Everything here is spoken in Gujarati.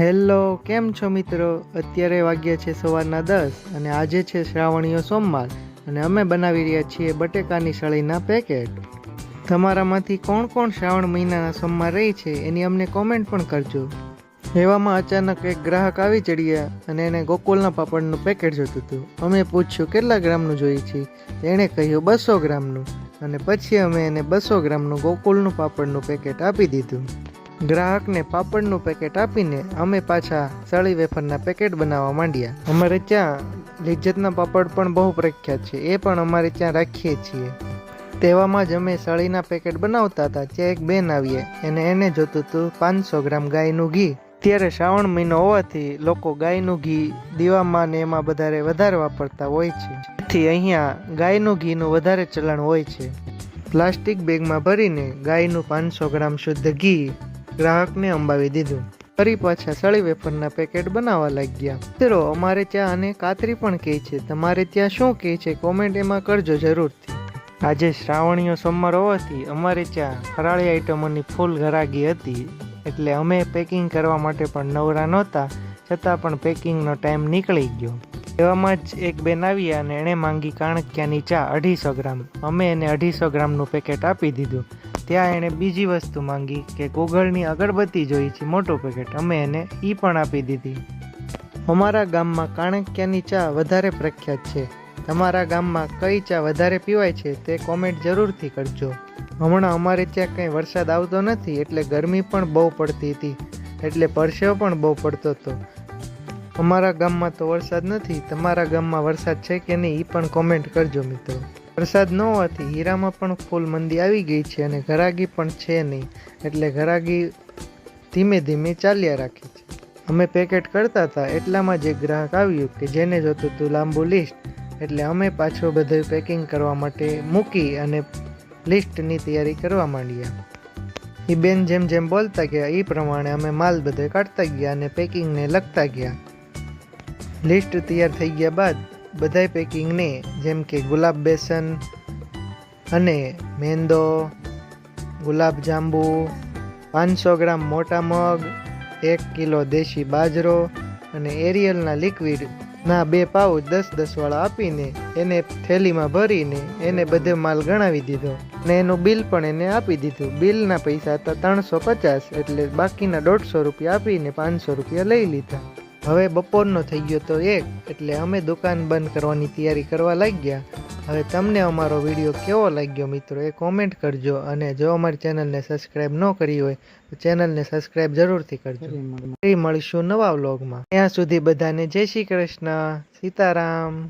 હેલો, કેમ છો મિત્રો? અત્યારે વાગ્યા છે સવારના 10 અને આજે છે શ્રાવણીયો સોમવાર અને અમે બનાવી રહ્યા છીએ બટેકાની સળીના પેકેટ. તમારામાંથી કોણ કોણ શ્રાવણ મહિનાના સોમવાર રહી છે એની અમને કોમેન્ટ પણ કરજો. એવામાં અચાનક એક ગ્રાહક આવી ચડ્યા અને એને ગોકુલના પાપડનું પેકેટ જોતું હતું. અમે પૂછ્યું કેટલા ગ્રામનું જોઈએ છે. એણે કહ્યું 200 ગ્રામનું અને પછી અમે એને 200 ગ્રામનું ગોકુલનું પાપડનું પેકેટ આપી દીધું. ગ્રાહકને પાપડનું પેકેટ આપીને અમે પાછા સળી વેફરના પેકેટ બનાવવા માંડ્યા. અમારે ત્યાં લિજ્જતના પાપડ પણ બહુ પ્રખ્યાત છે, એ પણ અમારે ત્યાં રાખીએ છીએ. તેવામાં જ અમે સળીના પેકેટ બનાવતા હતા ત્યાં એક બેન આવીએ અને એને જોતું હતું 500 ગ્રામ ગાયનું ઘી. ત્યારે શ્રાવણ મહિનો હોવાથી લોકો ગાયનું ઘી દીવામાં ને એમાં વધારે વાપરતા હોય છે, જેથી અહીંયા ગાયનું ઘીનું વધારે ચલણ હોય છે. પ્લાસ્ટિક બેગમાં ભરીને ગાયનું 500 ગ્રામ શુદ્ધ ઘી ગ્રાહકને અંબાવી દીધું. ફરી પાછા સળી વેફરના પેકેટ બનાવવા લાગ્યા. મિત્રો, અમારે ત્યાં આને કાતરી પણ કહે છે. તમારે ત્યાં શું કહે છે કોમેન્ટ એમાં કરજો જરૂરથી. આજે શ્રાવણીયો સોમવાર હોવાથી અમારે ત્યાં ફરાળી આઈટમોની ફૂલ ઘરાગી હતી, એટલે અમે પેકિંગ કરવા માટે પણ નવરા નહોતા, છતાં પણ પેકિંગનો ટાઈમ નીકળી ગયો. એવામાં જ એક બેન આવ્યા અને એણે માંગી કાણકિયાની ચા 250 ગ્રામ. અમે એને 250 ગ્રામનું પેકેટ આપી દીધું. ત્યાં એણે બીજી વસ્તુ માંગી કે ગોગળની અગરબત્તી જોઈ છે મોટું પેકેટ. અમે એને એ પણ આપી દીધી. અમારા ગામમાં કાણકિયાની ચા વધારે પ્રખ્યાત છે. તમારા ગામમાં કઈ ચા વધારે પીવાય છે તે કોમેન્ટ જરૂરથી કરજો. હમણાં અમારે ત્યાં કંઈ વરસાદ આવતો નથી, એટલે ગરમી પણ બહુ પડતી હતી, એટલે પરસેવો પણ બહુ પડતો હતો. અમારા ગામમાં તો વરસાદ નથી. તમારા ગામમાં વરસાદ છે કે નહીં એ પણ કોમેન્ટ કરજો મિત્રો. વરસાદ ન હોવાથી હીરામાં પણ ફૂલ મંદી આવી ગઈ છે અને ઘરાગી પણ છે નહીં, એટલે ઘરાગી ધીમે ધીમે ચાલ્યા રાખે છે. અમે પેકેટ કરતા હતા એટલામાં જ એક ગ્રાહક આવ્યું કે જેને જોતું હતું લાંબુ લિસ્ટ, એટલે અમે પાછું બધું પેકિંગ કરવા માટે મૂકી અને લિસ્ટની તૈયારી કરવા માંડ્યા. એ બેન જેમ જેમ બોલતા ગયા એ પ્રમાણે અમે માલ બધો કાઢતા ગયા અને પેકિંગને લખતા ગયા. લિસ્ટ તૈયાર થઈ ગયા બાદ બધાય પેકિંગને, જેમ કે ગુલાબ બેસન અને મેંદો, ગુલાબ જાંબુ, 500 ગ્રામ મોટા મગ, 1 કિલો દેશી બાજરો અને એરિયલના લિક્વિડના 2 પાઉચ 10-10 વાળા આપીને એને થેલીમાં ભરીને એને બધે માલ ગણાવી દીધો અને એનું બિલ પણ એને આપી દીધું. બિલના પૈસા હતા 350, એટલે બાકીના 150 રૂપિયા આપીને 500 રૂપિયા લઈ લીધા. હવે બપોરનો થઈ ગયો તો 1, એટલે અમે દુકાન બંધ કરવાની તૈયારી કરવા લાગ્યા. હવે તમને અમારો વિડીયો કેવો લાગ્યો મિત્રો એ કોમેન્ટ કરજો, અને જો અમારી ચેનલને સબસ્ક્રાઈબ ન કરી હોય તો ચેનલને સબસ્ક્રાઈબ જરૂરથી કરજો. ફરી મળીશું નવા વ્લોગમાં. ત્યાં સુધી બધાને જય શ્રી કૃષ્ણ, સીતારામ.